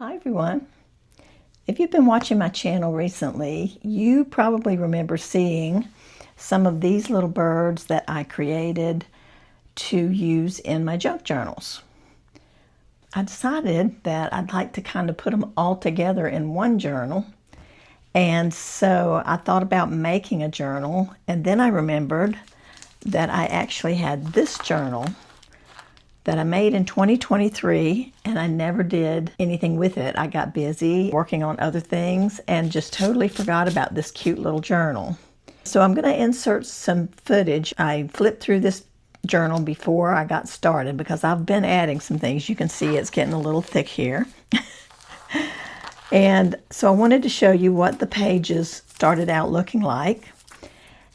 Hi everyone. If you've been watching my channel recently, you probably remember seeing some of these little birds that I created to use in my junk journals. I decided that I'd like to kind of put them all together in one journal. And so I thought about making a journal, and then I remembered that I actually had this journal that I made in 2023, and I never did anything with it. I got busy working on other things and just totally forgot about this cute little journal. So I'm going to insert some footage. I flipped through this journal before I got started because I've been adding some things. You can see it's getting a little thick here. And so I wanted to show you what the pages started out looking like.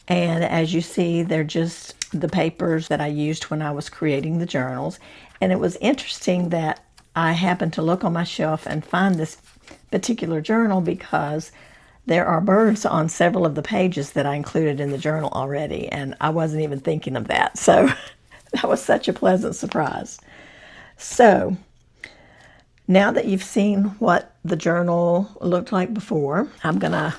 And as you see, they're just the papers that I used when I was creating the journals. And it was interesting that I happened to look on my shelf and find this particular journal because there are birds on several of the pages that I included in the journal already, and I wasn't even thinking of that. So that was such a pleasant surprise. So now that you've seen what the journal looked like before, I'm gonna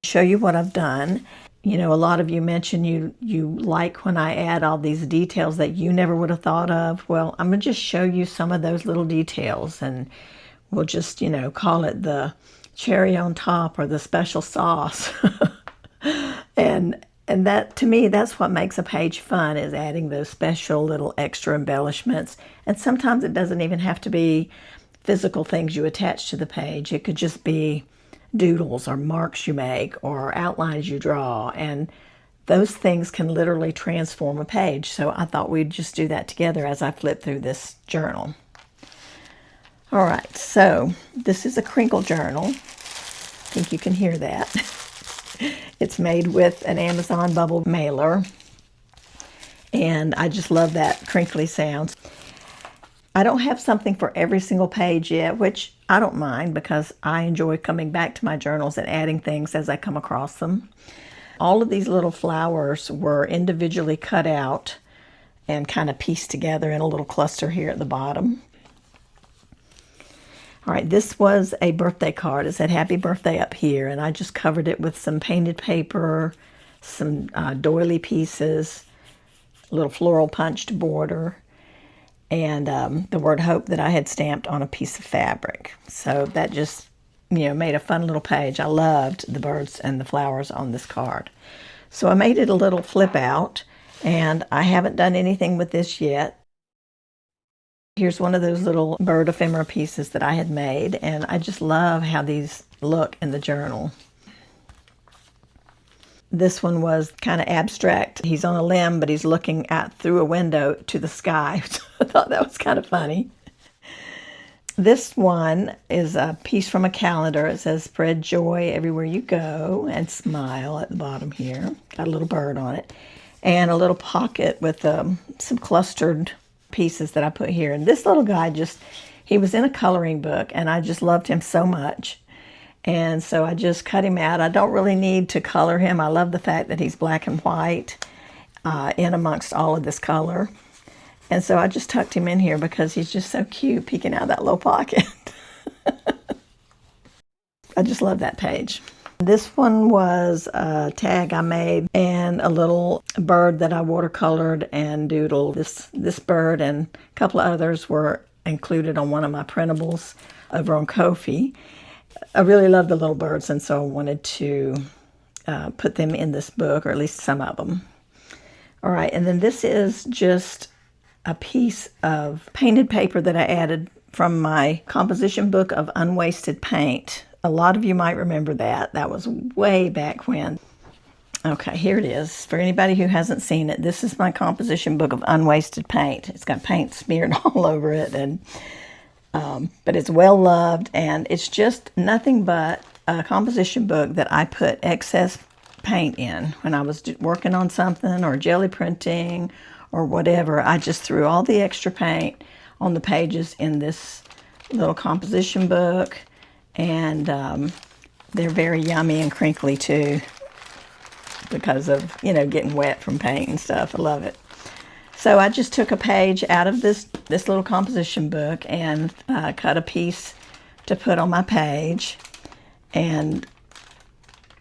show you what I've done. You know, a lot of you mentioned you like when I add all these details that you never would have thought of. Well, I'm going to just show you some of those little details, and we'll just, you know, call it the cherry on top or the special sauce. and that, to me, that's what makes a page fun, is adding those special little extra embellishments. And sometimes it doesn't even have to be physical things you attach to the page. It could just be doodles or marks you make or outlines you draw, and those things can literally transform a page. So I thought we'd just do that together as I flip through this journal. All right, so this is a crinkle journal. I think you can hear that. It's made with an Amazon bubble mailer, and I just love that crinkly sound. I don't have something for every single page yet, which I don't mind because I enjoy coming back to my journals and adding things as I come across them. All of these little flowers were individually cut out and kind of pieced together in a little cluster here at the bottom. All right, this was a birthday card. It said happy birthday up here, and I just covered it with some painted paper, some doily pieces, a little floral punched border, and the word hope that I had stamped on a piece of fabric. So that just, you know, made a fun little page. I loved the birds and the flowers on this card. So I made it a little flip out, and I haven't done anything with this yet. Here's one of those little bird ephemera pieces that I had made, and I just love how these look in the journal. This one was kind of abstract. He's on a limb, but he's looking out through a window to the sky. I thought that was kind of funny. This one is a piece from a calendar. It says, spread joy everywhere you go, and smile at the bottom here. Got a little bird on it. And a little pocket with some clustered pieces that I put here. And this little guy he was in a coloring book, and I just loved him so much. And so I just cut him out. I don't really need to color him. I love the fact that he's black and white in amongst all of this color. And so I just tucked him in here because he's just so cute peeking out of that little pocket. I just love that page. This one was a tag I made and a little bird that I watercolored and doodled. This bird and a couple of others were included on one of my printables over on Ko-fi. I really love the little birds, and so I wanted to put them in this book, or at least some of them. All right, and then this is just a piece of painted paper that I added from my composition book of unwasted paint. A lot of you might remember that. That was way back when. Okay, here it is. For anybody who hasn't seen it, this is my composition book of unwasted paint. It's got paint smeared all over it, and but it's well loved, and it's just nothing but a composition book that I put excess paint in when I was working on something or jelly printing or whatever. I just threw all the extra paint on the pages in this little composition book, and they're very yummy and crinkly too because of, you know, getting wet from paint and stuff. I love it. So I just took a page out of this little composition book and cut a piece to put on my page. And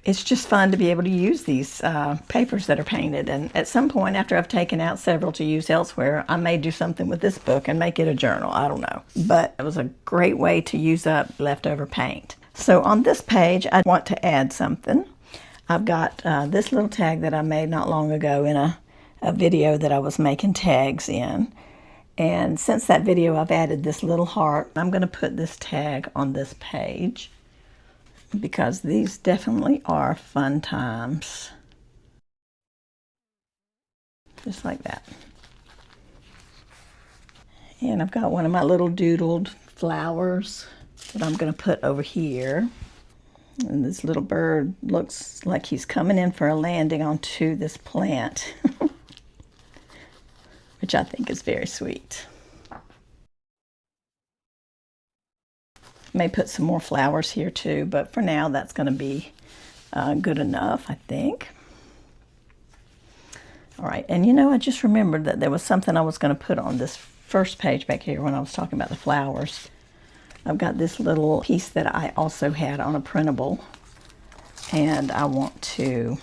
it's just fun to be able to use these papers that are painted. And at some point, after I've taken out several to use elsewhere, I may do something with this book and make it a journal. I don't know. But it was a great way to use up leftover paint. So on this page, I want to add something. I've got this little tag that I made not long ago in a video that I was making tags in. And since that video, I've added this little heart. I'm going to put this tag on this page, because these definitely are fun times. Just like that. And I've got one of my little doodled flowers that I'm going to put over here. And this little bird looks like he's coming in for a landing onto this plant, which I think is very sweet. May put some more flowers here too, but for now that's going to be good enough, I think. All right, and you know, I just remembered that there was something I was going to put on this first page back here when I was talking about the flowers. I've got this little piece that I also had on a printable, and I want to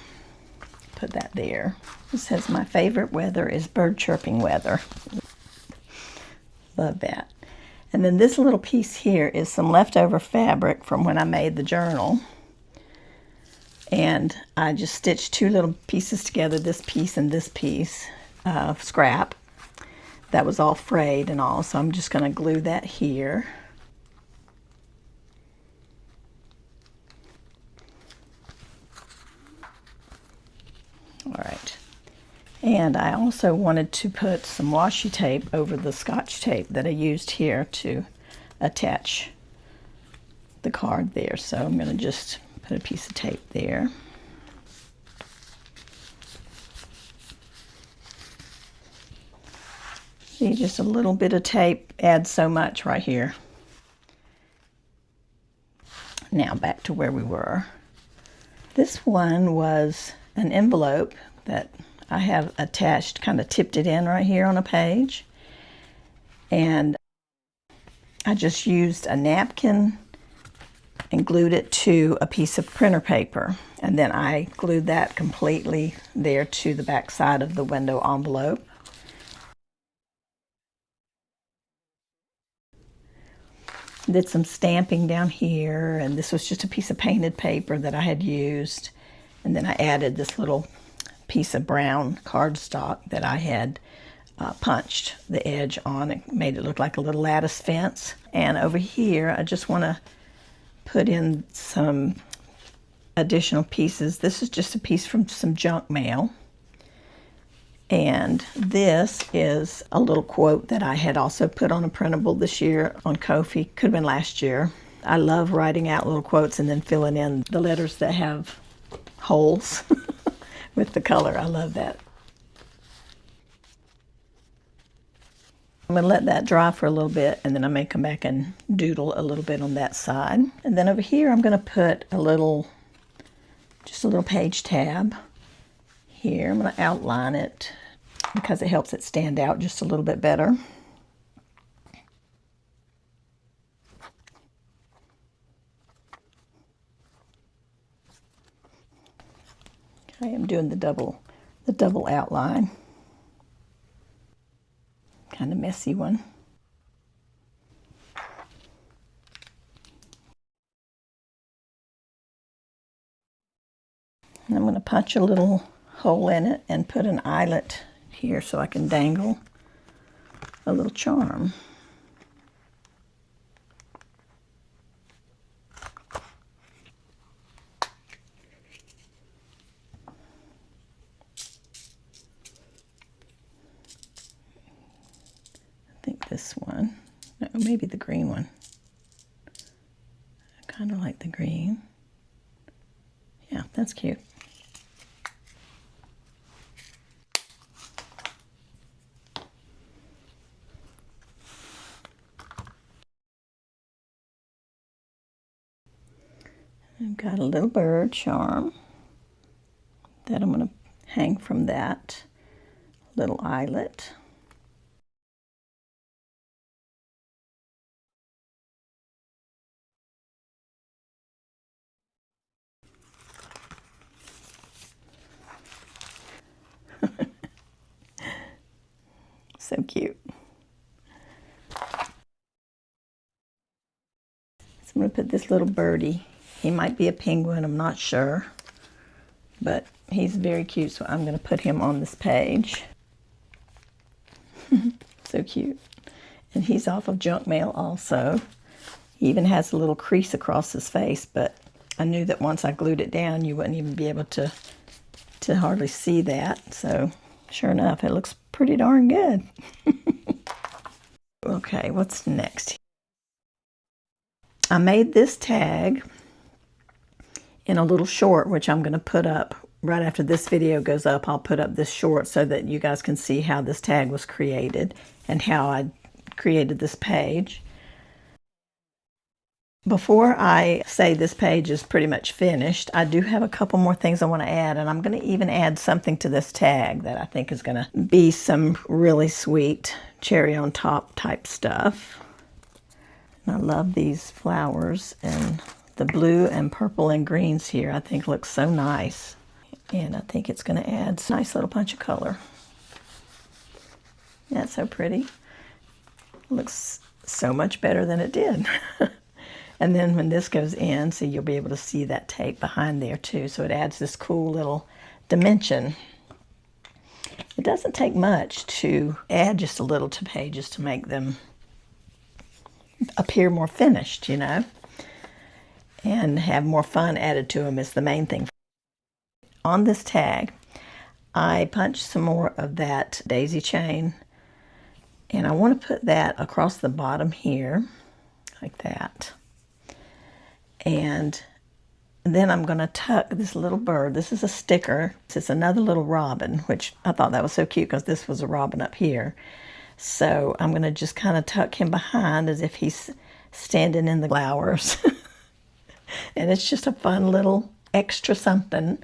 put that there. It says, "My favorite weather is bird chirping weather." Love that. And then this little piece here is some leftover fabric from when I made the journal. And I just stitched two little pieces together, this piece and this piece of scrap. That was all frayed and all, so I'm just going to glue that here. All right. And I also wanted to put some washi tape over the Scotch tape that I used here to attach the card there. So I'm going to just put a piece of tape there. See, just a little bit of tape adds so much right here. Now back to where we were. This one was an envelope that I have attached, kind of tipped it in right here on a page. And I just used a napkin and glued it to a piece of printer paper. And then I glued that completely there to the back side of the window envelope. Did some stamping down here, and this was just a piece of painted paper that I had used. And then I added this little piece of brown cardstock that I had punched the edge on. It made it look like a little lattice fence. And over here, I just want to put in some additional pieces. This is just a piece from some junk mail. And this is a little quote that I had also put on a printable this year on Ko-fi. Could have been last year. I love writing out little quotes and then filling in the letters that have holes with the color. I love that. I'm going to let that dry for a little bit, and then I may come back and doodle a little bit on that side. And then over here, I'm going to put just a little page tab here. I'm going to outline it because it helps it stand out just a little bit better. Okay, I'm doing the double outline. Kind of messy one. And I'm going to punch a little hole in it and put an eyelet here so I can dangle a little charm. I think this one, no, maybe the green one. I kind of like the green. Yeah, that's cute. I've got a little bird charm that I'm going to hang from that little eyelet. cute. So I'm going to put this little birdie. He might be a penguin, I'm not sure. But he's very cute, so I'm going to put him on this page. So cute. And he's off of junk mail also. He even has a little crease across his face, but I knew that once I glued it down, you wouldn't even be able to hardly see that. So sure enough, it looks pretty darn good. Okay, what's next? I made this tag in a little short, which I'm going to put up right after this video goes up. I'll put up this short so that you guys can see how this tag was created and how I created this page. Before I say this page is pretty much finished, I do have a couple more things I want to add, and I'm going to even add something to this tag that I think is going to be some really sweet cherry on top type stuff. And I love these flowers, and the blue and purple and greens here I think looks so nice. And I think it's going to add a nice little punch of color. That's so pretty. It looks so much better than it did. And then when this goes in, see, you'll be able to see that tape behind there too. So it adds this cool little dimension. It doesn't take much to add just a little to pages to make them appear more finished, you know, and have more fun added to them is the main thing. On this tag, I punched some more of that daisy chain, and I want to put that across the bottom here, like that. And then I'm going to tuck this little bird. This is a sticker. It's another little robin, which I thought that was so cute because this was a robin up here. So I'm going to just kind of tuck him behind as if he's standing in the flowers. And it's just a fun little extra something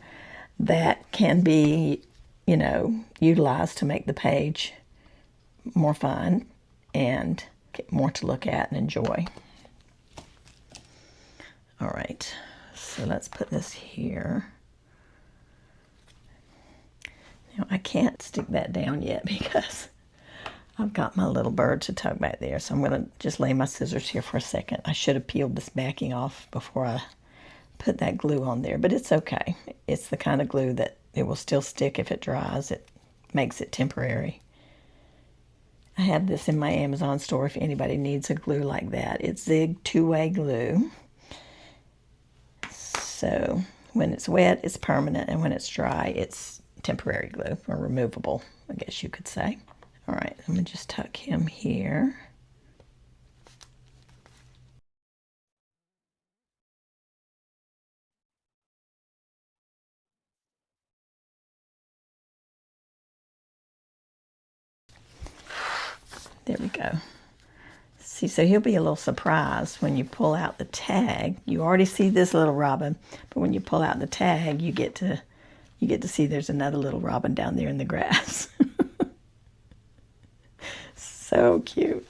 that can be, you know, utilized to make the page more fun and get more to look at and enjoy. All right, so let's put this here. Now I can't stick that down yet because I've got my little bird to tuck back there. So I'm going to just lay my scissors here for a second. I should have peeled this backing off before I put that glue on there, but it's okay. It's the kind of glue that it will still stick if it dries. It makes it temporary. I have this in my Amazon store if anybody needs a glue like that. It's Zig two-way glue. So when it's wet, it's permanent, and when it's dry, it's temporary glue, or removable, I guess you could say. All right, I'm going to just tuck him here. There we go. See, so he'll be a little surprised when you pull out the tag. You already see this little robin, but when you pull out the tag, you get to see there's another little robin down there in the grass. So cute.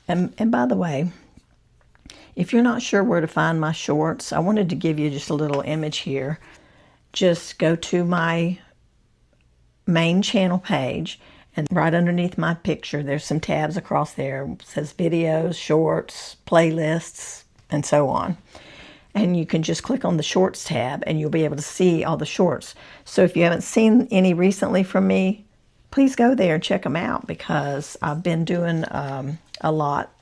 And by the way, if you're not sure where to find my shorts, I wanted to give you just a little image here. Just go to my main channel page, and right underneath my picture there's some tabs across there. It says videos, shorts, playlists, and so on. And you can just click on the shorts tab and you'll be able to see all the shorts. So if you haven't seen any recently from me, please go there and check them out, because I've been doing a lot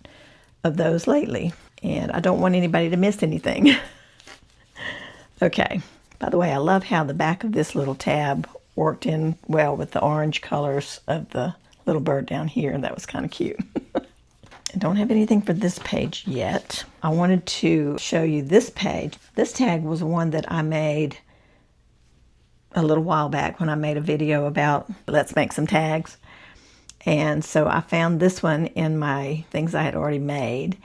of those lately and I don't want anybody to miss anything. Okay, by the way, I love how the back of this little tab worked in well with the orange colors of the little bird down here. That was kind of cute. I don't have anything for this page yet. I wanted to show you this page. This tag was one that I made a little while back when I made a video about let's make some tags. And so I found this one in my things I had already made,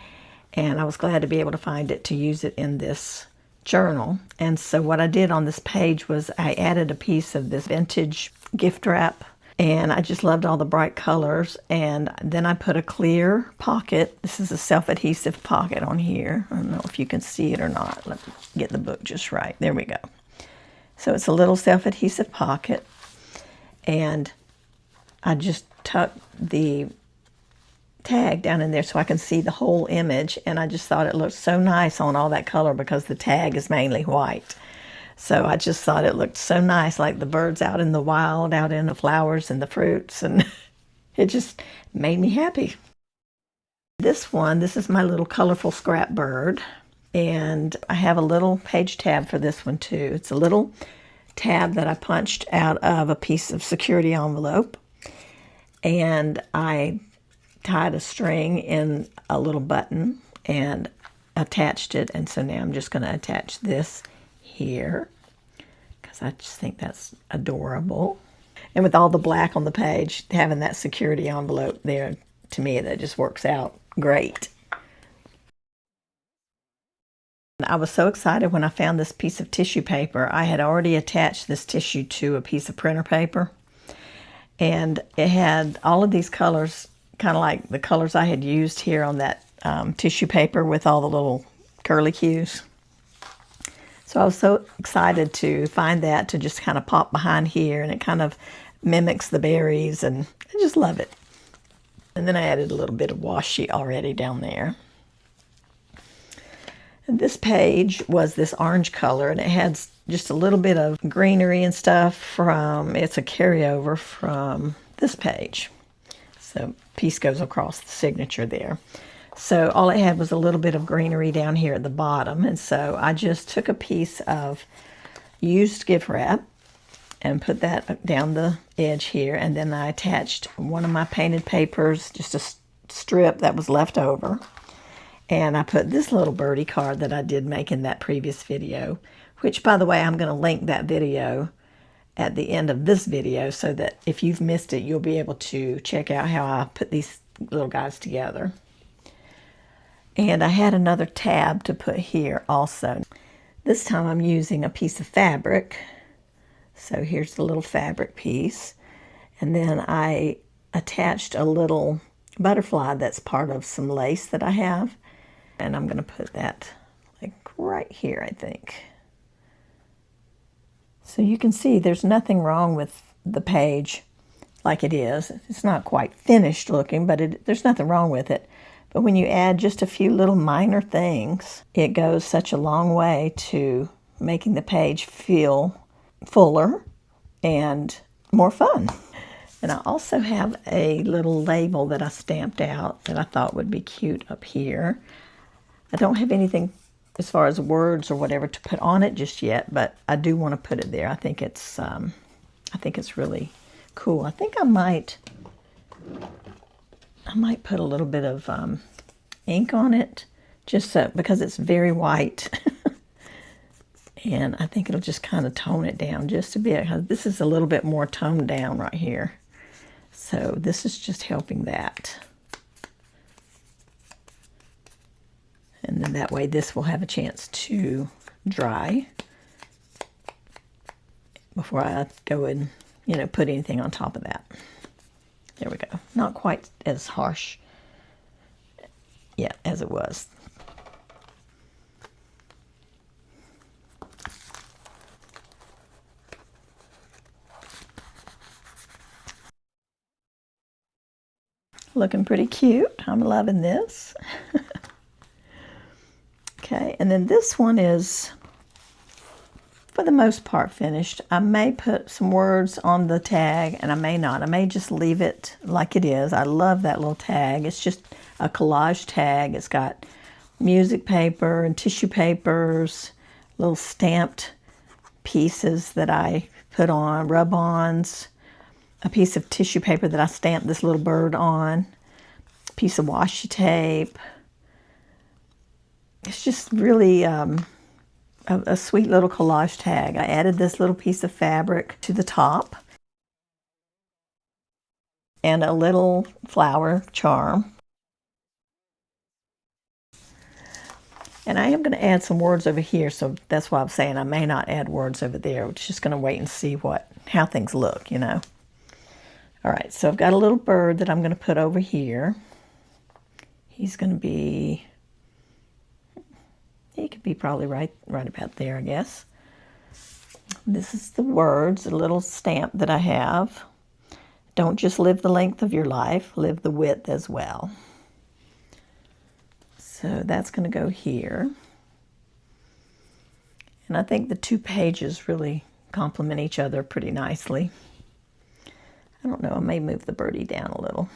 and I was glad to be able to find it to use it in this journal. And so what I did on this page was I added a piece of this vintage gift wrap, and I just loved all the bright colors. And then I put a clear pocket. This is a self-adhesive pocket on here. I don't know if you can see it or not. Let me get the book just right. There we go. So it's a little self-adhesive pocket, and I just tucked the tag down in there so I can see the whole image, and I just thought it looked so nice on all that color because the tag is mainly white. So I just thought it looked so nice, like the birds out in the wild, out in the flowers and the fruits, and it just made me happy. This is my little colorful scrap bird, and I have a little page tab for this one too. It's a little tab that I punched out of a piece of security envelope, and I tied a string in a little button and attached it, and so now I'm just going to attach this here because I just think that's adorable. And with all the black on the page, having that security envelope there, to me, that just works out great. I was so excited when I found this piece of tissue paper. I had already attached this tissue to a piece of printer paper, and it had all of these colors, kind of like the colors I had used here on that tissue paper with all the little curly cues. So I was so excited to find that, to just kind of pop behind here, and it kind of mimics the berries, and I just love it. And then I added a little bit of washi already down there. And this page was this orange color, and it had just a little bit of greenery and stuff from, it's a carryover from this page. So piece goes across the signature there. So all it had was a little bit of greenery down here at the bottom, and so I just took a piece of used gift wrap and put that down the edge here, and then I attached one of my painted papers, just a strip that was left over, and I put this little birdie card that I did make in that previous video, which, by the way, I'm going to link that video at the end of this video so that if you've missed it, you'll be able to check out how I put these little guys together. And I had another tab to put here also. This time I'm using a piece of fabric. So here's the little fabric piece. And then I attached a little butterfly that's part of some lace that I have. And I'm going to put that like right here, I think. So you can see there's nothing wrong with the page like it is. It's not quite finished looking, but there's nothing wrong with it. But when you add just a few little minor things, it goes such a long way to making the page feel fuller and more fun. And I also have a little label that I stamped out that I thought would be cute up here. I don't have anything as far as words or whatever to put on it just yet, but I do want to put it there. I think it's really cool. I think I might put a little bit of ink on it, just so, because it's very white. And I think it'll just kind of tone it down just a bit. This is a little bit more toned down right here. So this is just helping that. And then that way this will have a chance to dry before I go and, put anything on top of that. There we go. Not quite as harsh yet as it was. Looking pretty cute. I'm loving this. Okay, and then this one is, for the most part, finished. I may put some words on the tag, and I may not. I may just leave it like it is. I love that little tag. It's just a collage tag. It's got music paper and tissue papers, little stamped pieces that I put on, rub-ons, a piece of tissue paper that I stamped this little bird on, a piece of washi tape. It's just really a sweet little collage tag. I added this little piece of fabric to the top and a little flower charm. And I am going to add some words over here, so that's why I'm saying I may not add words over there. We're just going to wait and see how things look, All right, so I've got a little bird that I'm going to put over here. He's going to be, he could be probably right about there, I guess. This is the words, a little stamp that I have. Don't just live the length of your life, live the width as well. So that's going to go here. And I think the two pages really complement each other pretty nicely. I don't know, I may move the birdie down a little.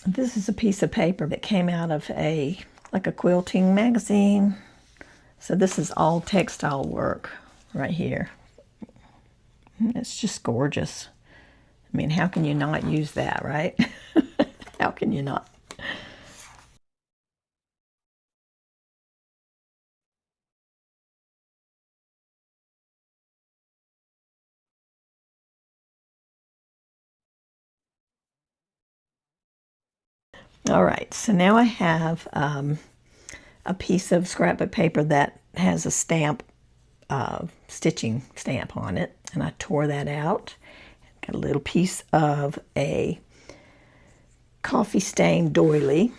This is a piece of paper that came out of like a quilting magazine. So this is all textile work right here. It's just gorgeous. I mean, how can you not use that, right? How can you not? All right, so now I have a piece of scrapbook paper that has a stamp, stitching stamp on it, and I tore that out. Got a little piece of a coffee stained doily,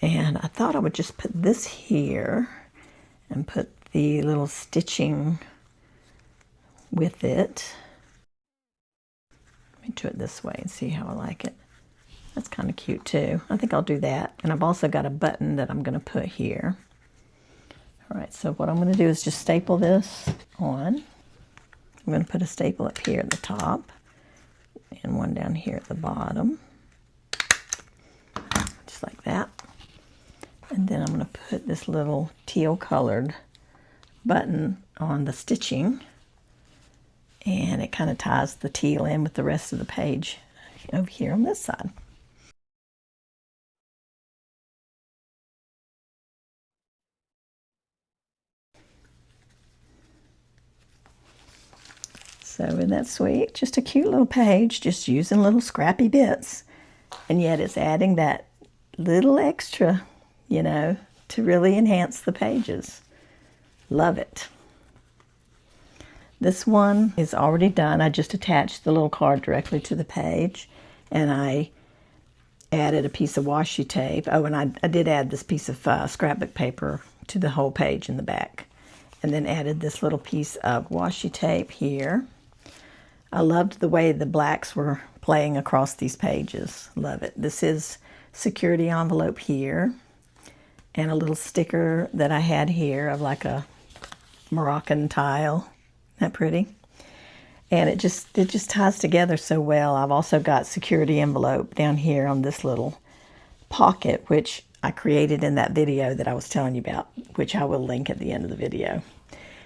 and I thought I would just put this here and put the little stitching with it. Let me do it this way and see how I like it. That's kind of cute too. I think I'll do that. And I've also got a button that I'm going to put here. All right, so what I'm going to do is just staple this on. I'm going to put a staple up here at the top and one down here at the bottom. Just like that. And then I'm going to put this little teal colored button on the stitching. And it kind of ties the teal in with the rest of the page over here on this side. So isn't that sweet? Just a cute little page, just using little scrappy bits. And yet it's adding that little extra, you know, to really enhance the pages. Love it. This one is already done. I just attached the little card directly to the page, and I added a piece of washi tape. Oh, and I did add this piece of scrapbook paper to the whole page in the back, and then added this little piece of washi tape here. I loved the way the blacks were playing across these pages. Love it. This is security envelope here, and a little sticker that I had here of like a Moroccan tile. Isn't that pretty? And it just ties together so well. I've also got security envelope down here on this little pocket, which I created in that video that I was telling you about, which I will link at the end of the video.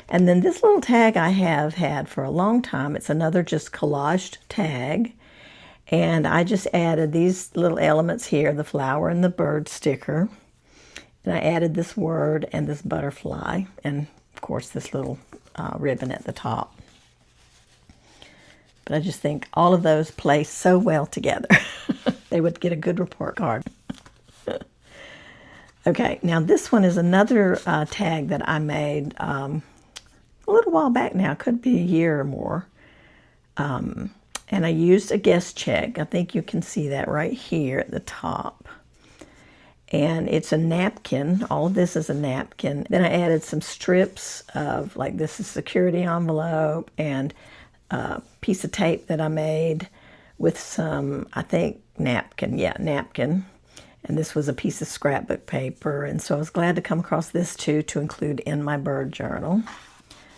And then this little tag I have had for a long time. It's another just collaged tag. And I just added these little elements here, the flower and the bird sticker. And I added this word and this butterfly, and of course this little ribbon at the top. But I just think all of those play so well together. They would get a good report card. Okay, now this one is another tag that I made a little while back now, could be a year or more. And I used a guest check. I think you can see that right here at the top. And it's a napkin. All of this is a napkin. Then I added some strips of, like, this is security envelope and a piece of tape that I made with some, I think, napkin. Yeah, napkin. And this was a piece of scrapbook paper. And so I was glad to come across this too to include in my bird journal.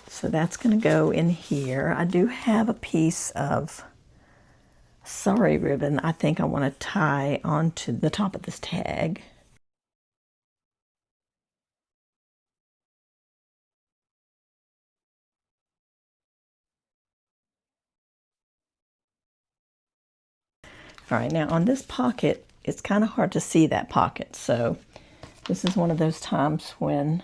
So that's going to go in here. I do have a piece of sari ribbon I think I want to tie onto the top of this tag. All right, now on this pocket, it's kind of hard to see that pocket. So this is one of those times when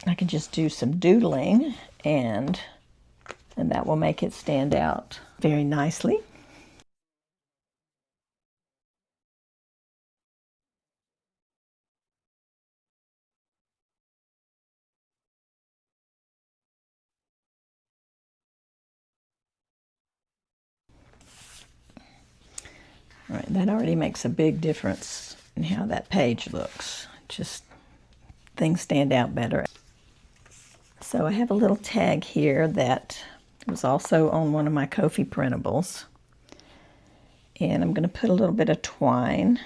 I can just do some doodling and that will make it stand out very nicely. All right, that already makes a big difference in how that page looks. Just things stand out better. So I have a little tag here that was also on one of my Ko-fi printables. And I'm going to put a little bit of twine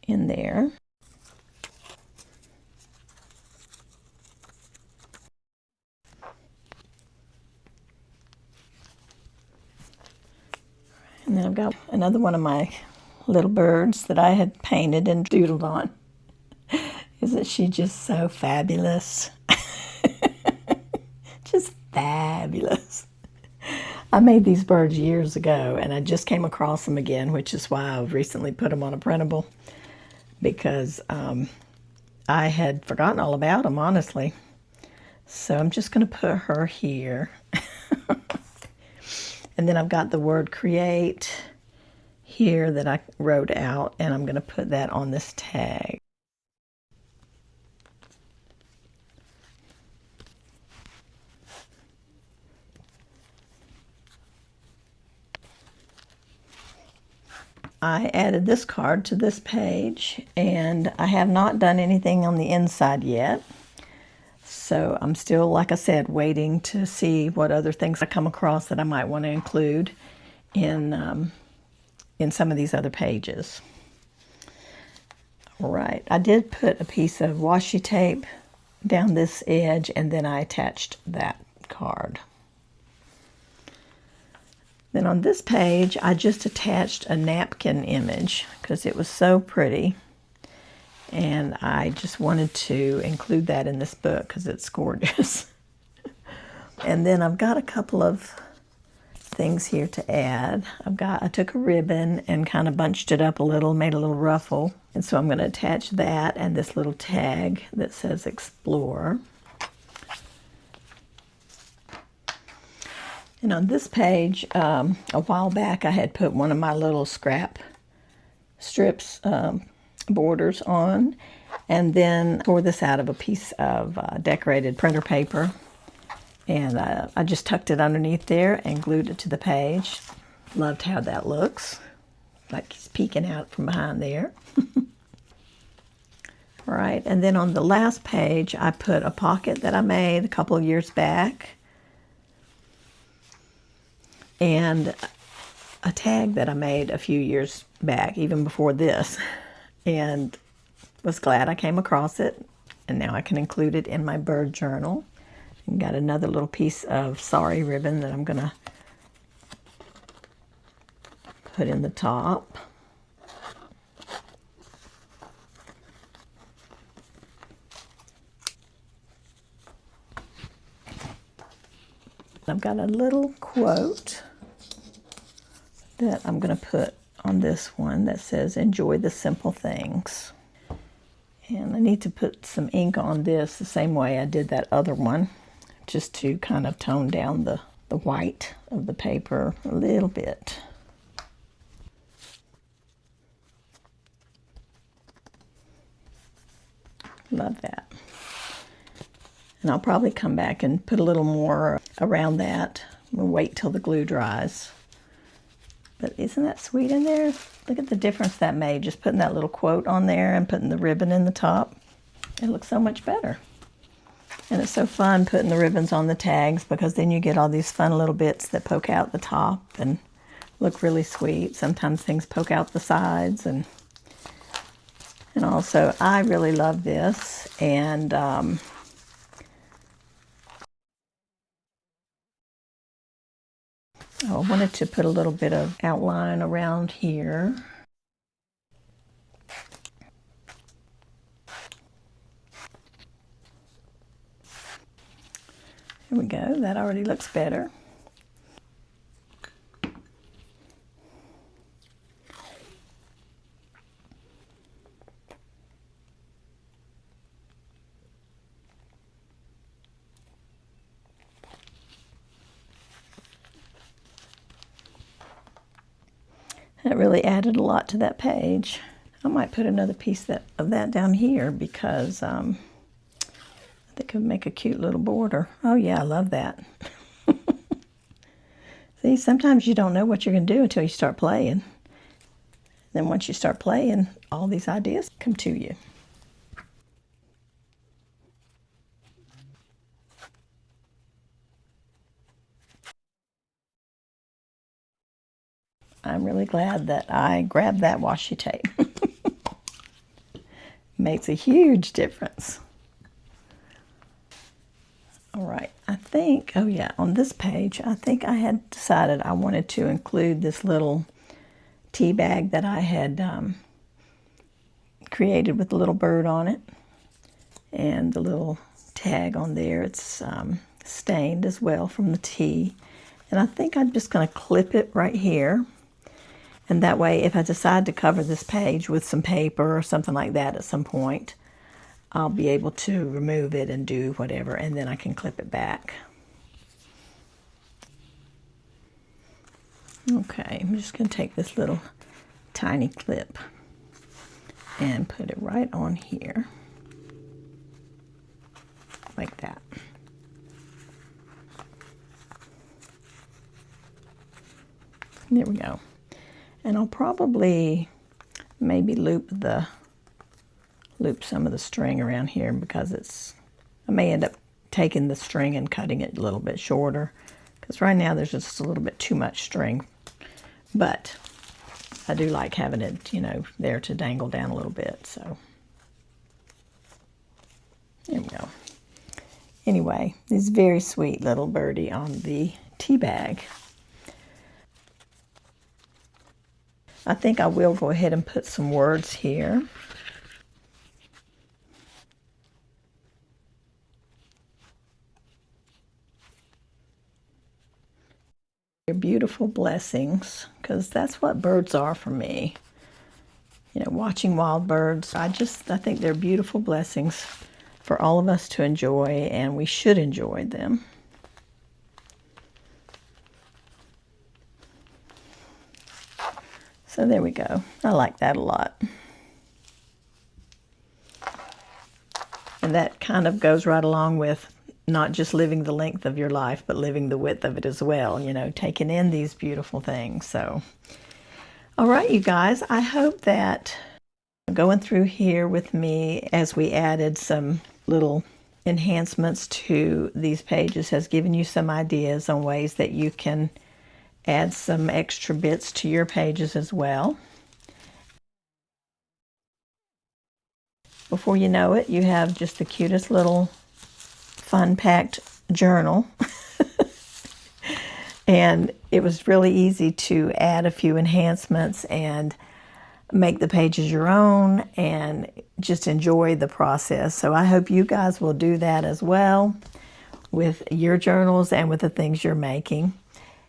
in there. And then I've got another one of my little birds that I had painted and doodled on. Isn't she just so fabulous? Just fabulous. I made these birds years ago, and I just came across them again, which is why I've recently put them on a printable, because I had forgotten all about them, honestly. So I'm just going to put her here. And then I've got the word create here that I wrote out, and I'm going to put that on this tag. I added this card to this page, and I have not done anything on the inside yet. So I'm still, like I said, waiting to see what other things I come across that I might want to include in some of these other pages. All right, I did put a piece of washi tape down this edge, and then I attached that card. Then on this page, I just attached a napkin image because it was so pretty. And I just wanted to include that in this book because it's gorgeous. And then I've got a couple of things here to add. I took a ribbon and kind of bunched it up a little, made a little ruffle. And so I'm going to attach that and this little tag that says Explore. And on this page, a while back, I had put one of my little scrap strips borders on, and then tore this out of a piece of decorated printer paper, and I just tucked it underneath there and glued it to the page. Loved how that looks, like he's peeking out from behind there. All right, and then on the last page, I put a pocket that I made a couple of years back, and a tag that I made a few years back, even before this, and was glad I came across it, and now I can include it in my bird journal. And got another little piece of sari ribbon that I'm going to put in the top. I've got a little quote that I'm going to put on this one that says, "Enjoy the simple things." And I need to put some ink on this the same way I did that other one, just to kind of tone down the white of the paper a little bit. Love that. And I'll probably come back and put a little more around that. We'll wait till the glue dries. But isn't that sweet in there? Look at the difference that made, just putting that little quote on there and putting the ribbon in the top. It looks so much better. And it's so fun putting the ribbons on the tags, because then you get all these fun little bits that poke out the top and look really sweet. Sometimes things poke out the sides. And also, I really love this. And I wanted to put a little bit of outline around here. Here we go. That already looks better. That really added a lot to that page. I might put another piece of that down here, because I think it would make a cute little border. Oh yeah, I love that. See, sometimes you don't know what you're going to do until you start playing. Then once you start playing, all these ideas come to you. I'm really glad that I grabbed that washi tape. Makes a huge difference. All right, I think, oh yeah, on this page, I think I had decided I wanted to include this little tea bag that I had created with the little bird on it. And the little tag on there, it's stained as well from the tea. And I think I'm just going to clip it right here. And that way, if I decide to cover this page with some paper or something like that at some point, I'll be able to remove it and do whatever, and then I can clip it back. Okay, I'm just going to take this little tiny clip and put it right on here, like that. There we go. And I'll probably maybe loop some of the string around here, because I may end up taking the string and cutting it a little bit shorter, because right now there's just a little bit too much string. But I do like having it, you know, there to dangle down a little bit. So there we go. Anyway, this very sweet little birdie on the tea bag. I think I will go ahead and put some words here. They're beautiful blessings, because that's what birds are for me. You know, watching wild birds, I think they're beautiful blessings for all of us to enjoy, and we should enjoy them. So there we go. I like that a lot. And that kind of goes right along with not just living the length of your life, but living the width of it as well, you know, taking in these beautiful things. So, all right, you guys, I hope that going through here with me as we added some little enhancements to these pages has given you some ideas on ways that you can add some extra bits to your pages as well. Before you know it, you have just the cutest little fun-packed journal. And it was really easy to add a few enhancements and make the pages your own and just enjoy the process. So I hope you guys will do that as well with your journals and with the things you're making.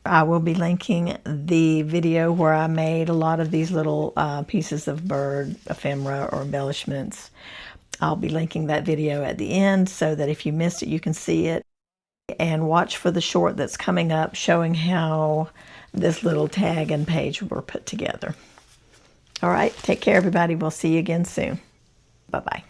I will be linking the video where I made a lot of these little pieces of bird ephemera or embellishments. I'll be linking that video at the end so that if you missed it, you can see it. And watch for the short that's coming up showing how this little tag and page were put together. All right, take care, everybody. We'll see you again soon. Bye-bye.